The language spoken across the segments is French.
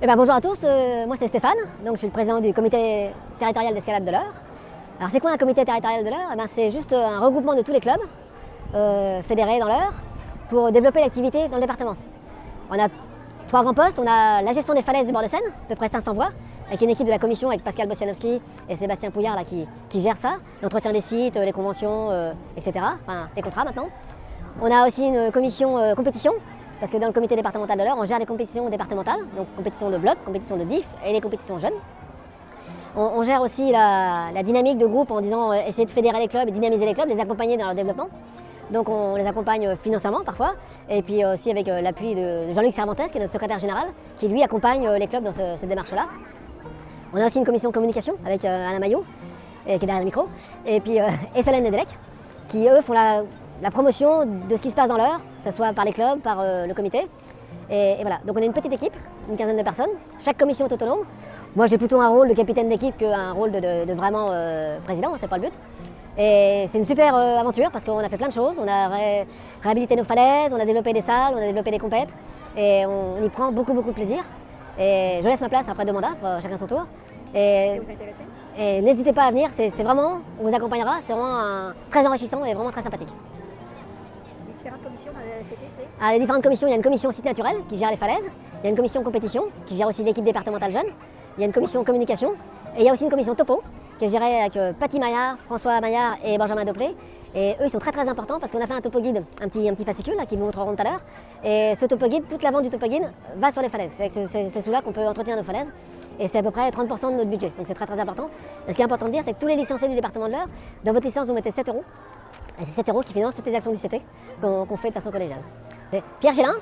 Bonjour à tous, moi c'est Stéphane, donc je suis le président du comité territorial d'escalade de l'Eure. Alors c'est quoi un comité territorial de l'Eure? C'est juste un regroupement de tous les clubs fédérés dans l'Eure pour développer l'activité dans le département. On a 3 grands postes, on a la gestion des falaises du bord de Seine, à peu près 500 voies, avec une équipe de la commission avec Pascal Bocianowski et Sébastien Pouillard là, qui gère ça, l'entretien des sites, les conventions, etc., enfin les contrats maintenant. On a aussi une commission compétition, parce que dans le comité départemental de l'Eure, on gère les compétitions départementales, donc compétitions de bloc, compétitions de diff et les compétitions jeunes. On gère aussi la dynamique de groupe en disant essayer de fédérer les clubs et dynamiser les clubs, les accompagner dans leur développement. Donc on les accompagne financièrement parfois, et puis aussi avec l'appui de Jean-Luc Cervantes, qui est notre secrétaire général, qui lui accompagne les clubs dans cette démarche-là. On a aussi une commission communication avec Alain Maillot, qui est derrière le micro, et puis et Solène Nedelec, qui eux font la promotion de ce qui se passe dans l'Eure, que ce soit par les clubs, par le comité. Et voilà, donc on est une petite équipe, une quinzaine de personnes. Chaque commission est autonome. Moi j'ai plutôt un rôle de capitaine d'équipe qu'un rôle de vraiment président, c'est pas le but. Et c'est une super aventure parce qu'on a fait plein de choses. On a réhabilité nos falaises, on a développé des salles, on a développé des compètes. Et on y prend beaucoup de plaisir. Et je laisse ma place après 2 mandats, chacun son tour. Et vous intéressez? Et n'hésitez pas à venir, c'est vraiment, on vous accompagnera, c'est vraiment très enrichissant et vraiment très sympathique. Les différentes commissions dans le CTC? Les différentes commissions, il y a une commission site naturel qui gère les falaises, il y a une commission compétition qui gère aussi l'équipe départementale jeune, il y a une commission communication et il y a aussi une commission topo qui est gérée avec Paty Maillard, François Maillard et Benjamin Doplé. Et eux ils sont très importants parce qu'on a fait un topo guide, un petit fascicule là, qui vous montreront tout à l'heure. Et ce topo guide, toute la vente du topo guide va sur les falaises. C'est sous là qu'on peut entretenir nos falaises. Et c'est à peu près 30% de notre budget, donc c'est très important. Et ce qui est important de dire, c'est que tous les licenciés du département de l'Eure, dans votre licence vous mettez 7 €. Et c'est 7 € qui financent toutes les actions du CT qu'on fait de façon collégiale. Et Pierre Gélin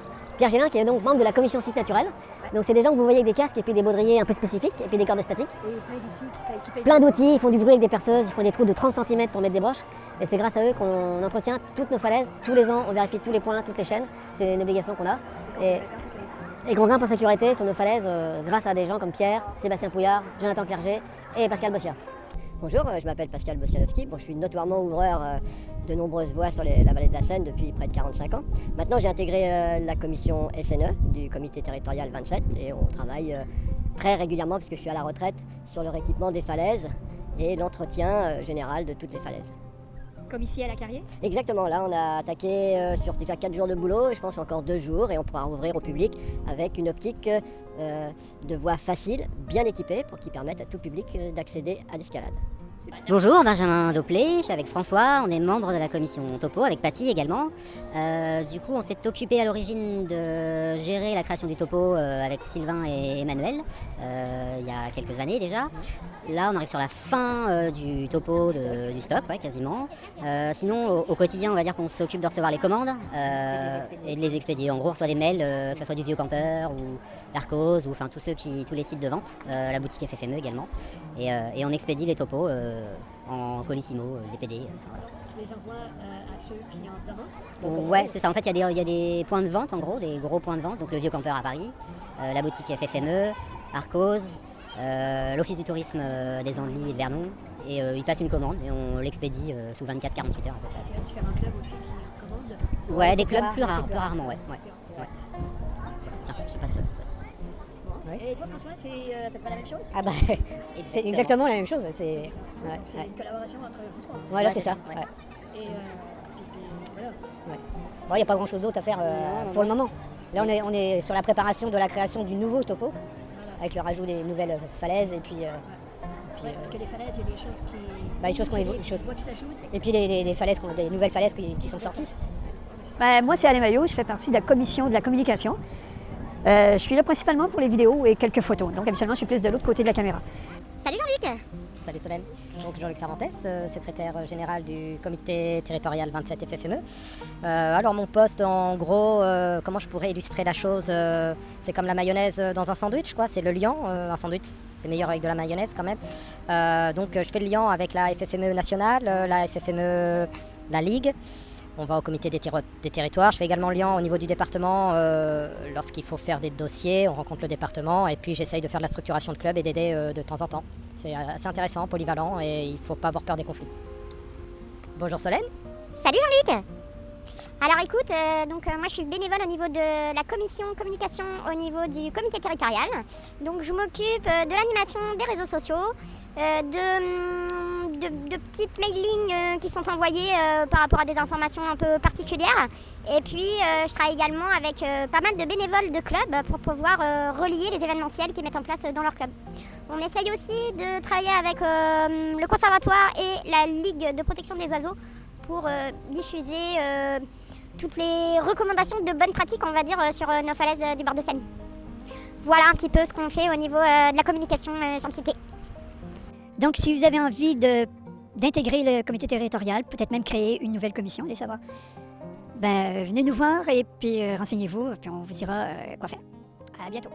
qui est donc membre de la commission site naturel. Donc c'est des gens que vous voyez avec des casques et puis des baudriers un peu spécifiques et puis des cordes statiques. Et plein d'outils qui sont équipés. Plein d'outils, ils font du bruit avec des perceuses, ils font des trous de 30 cm pour mettre des broches. Et c'est grâce à eux qu'on entretient toutes nos falaises. Tous les ans, on vérifie tous les points, toutes les chaînes. C'est une obligation qu'on a. Et qu'on grimpe en sécurité sur nos falaises grâce à des gens comme Pierre, Sébastien Pouillard, Jonathan Clerget et Pascal Bossia. Bonjour, je m'appelle Pascal Bocianowski. Je suis notoirement ouvreur de nombreuses voies sur la vallée de la Seine depuis près de 45 ans. Maintenant, j'ai intégré la commission SNE du comité territorial 27 et on travaille très régulièrement, puisque je suis à la retraite, sur le rééquipement des falaises et l'entretien général de toutes les falaises. Comme ici à la Carrière? Exactement, là on a attaqué sur déjà 4 jours de boulot, et je pense encore 2 jours, et on pourra rouvrir au public avec une optique de voie facile, bien équipée, pour qui permette à tout public d'accéder à l'escalade. Bonjour, Benjamin Doplé, je suis avec François, on est membre de la commission Topo, avec Paty également. Du coup, on s'est occupé à l'origine de gérer la création du Topo avec Sylvain et Emmanuel, il y a quelques années déjà. Là, on arrive sur la fin du Topo du stock, ouais, quasiment. Sinon, au quotidien, on va dire qu'on s'occupe de recevoir les commandes et de les expédier. En gros, on reçoit des mails, que ce soit du Vieux Campeur ou l'Arcos, ou enfin tous les sites de vente, la boutique FFME également. Et on expédie les topos en Colissimo, DPD. Voilà. Tu les envoies à ceux qui en demandent? Ouais, c'est ça. En fait, il y a des points de vente, en gros, des gros points de vente. Donc le Vieux Campeur à Paris, la boutique FFME, Arcos, l'Office du tourisme des Andelys et de Vernon. Et ils passent une commande et on l'expédie sous 24-48 heures. Il y a différents clubs aussi qui commandent? Ouais, des clubs plus rarement, ouais. Tiens, je passe. Et toi François, c'est à peu près la même chose? C'est exactement la même chose. C'est une collaboration entre vous trois? Voilà, c'est ça. Et voilà. Bon, il n'y a pas grand-chose d'autre à faire pour le moment. Là, on est sur la préparation de la création du nouveau topo, avec le rajout des nouvelles falaises et puis... parce que les falaises, il y a des choses qui... des choses qu'on évoque, qui s'ajoutent. Et puis des falaises, des nouvelles falaises qui sont sorties. Moi, c'est Alain Maillot, je fais partie de la commission de la communication. Je suis là principalement pour les vidéos et quelques photos. Donc, habituellement, je suis plus de l'autre côté de la caméra. Salut Jean-Luc! Salut Solène, donc Jean-Luc Cervantes, secrétaire général du comité territorial 27 FFME. Alors mon poste, en gros, comment je pourrais illustrer la chose, c'est comme la mayonnaise dans un sandwich, quoi. C'est le liant. Un sandwich, c'est meilleur avec de la mayonnaise quand même. Donc je fais le liant avec la FFME nationale, la FFME, la Ligue. On va au comité des territoires. Je fais également le lien au niveau du département lorsqu'il faut faire des dossiers. On rencontre le département et puis j'essaye de faire de la structuration de club et d'aider de temps en temps. C'est assez intéressant, polyvalent et il ne faut pas avoir peur des conflits. Bonjour Solène. Salut Jean-Luc! Alors écoute, moi je suis bénévole au niveau de la commission communication au niveau du comité territorial. Donc je m'occupe de l'animation des réseaux sociaux, de petites mailings qui sont envoyées par rapport à des informations un peu particulières. Et puis je travaille également avec pas mal de bénévoles de clubs pour pouvoir relier les événementiels qu'ils mettent en place dans leur club. On essaye aussi de travailler avec le conservatoire et la Ligue de protection des oiseaux pour diffuser toutes les recommandations de bonnes pratiques, on va dire, sur nos falaises du bord de Seine. Voilà un petit peu ce qu'on fait au niveau de la communication sur le CT. Donc, si vous avez envie d'intégrer le comité territorial, peut-être même créer une nouvelle commission, allez savoir, venez nous voir et puis renseignez-vous, puis on vous dira quoi faire. À bientôt.